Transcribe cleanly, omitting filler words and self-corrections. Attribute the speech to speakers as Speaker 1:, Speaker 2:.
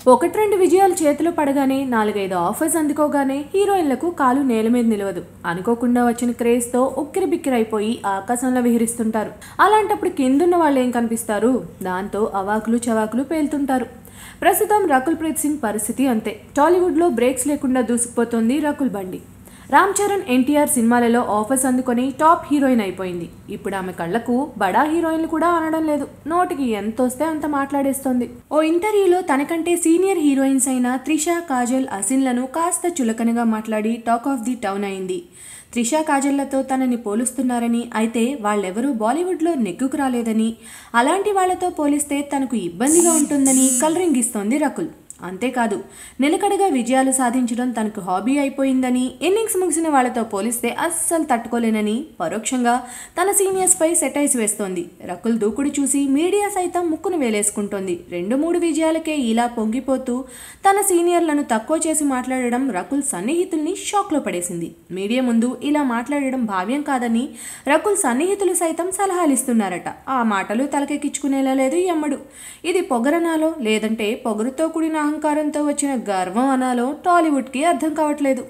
Speaker 1: ఒకటి రెండు విజయాలు చేతిలో పడగానే 4-5 ఆఫర్స్ అందుకోగానే హీరోయిన్లకు కాలు నేల మీద నిలవదు. అనుకోకుండా వచ్చిన క్రేజ్తో ఉక్కిరి బిక్కిరైపోయి ఆకాశంలో విహరిస్తుంటారు. అలాంటప్పుడు కిందున్న వాళ్ళు ఏం కనిపిస్తారు? దాంతో అవాకులు చవాకులు పేలుతుంటారు. ప్రస్తుతం రకుల్ ప్రీత్ సింగ్ పరిస్థితి అంతే. టాలీవుడ్లో బ్రేక్స్ లేకుండా దూసుకుపోతోంది రకుల్ బండి. రామ్ చరణ్, ఎన్టీఆర్ సినిమాలలో ఆఫర్స్ అందుకొని టాప్ హీరోయిన్ అయిపోయింది. ఇప్పుడు ఆమె కళ్లకు బడా హీరోయిన్లు కూడా అనడం లేదు. నోటికి ఎంత వస్తే అంత మాట్లాడేస్తోంది. ఓ ఇంటర్వ్యూలో తనకంటే సీనియర్ హీరోయిన్స్ అయిన త్రిష, కాజల్, అసిన్లను కాస్త చులకనగా మాట్లాడి టాక్ ఆఫ్ ది టౌన్ అయింది. త్రిష, కాజల్లతో తనని పోలుస్తున్నారని, అయితే వాళ్ళెవరూ బాలీవుడ్లో నెగ్గుకు రాలేదని, అలాంటి వాళ్లతో పోలిస్తే తనకు ఇబ్బందిగా ఉంటుందని కలరింగ్ ఇస్తోంది రకుల్. అంతేకాదు, నిలకడగా విజయాలు సాధించడం తనకు హాబీ అయిపోయిందని, ఇన్నింగ్స్ ముగిసిన వాళ్లతో పోలిస్తే అస్సలు తట్టుకోలేనని పరోక్షంగా తన సీనియర్స్పై సెటైర్స్ వేస్తోంది. రకుల్ దూకుడు చూసి మీడియా సైతం ముక్కును వేలేసుకుంటోంది. 2-3 విజయాలకే ఇలా పొంగిపోతూ తన సీనియర్లను తక్కువ చేసి మాట్లాడడం రకుల్ సన్నిహితుల్ని షాక్లో పడేసింది. మీడియా ముందు ఇలా మాట్లాడడం భావ్యం కాదని రకుల్ సన్నిహితులు సైతం సలహాలిస్తున్నారట. ఆ మాటలు తలకెక్కించుకునేలా లేదు ఎమ్మడు. ఇది పొగరనాలో లేదంటే పొగరుతో కూడిన అహంకారంతో వచ్చిన గర్వం అనాలో టాలీవుడ్కి అర్థం కావట్లేదు.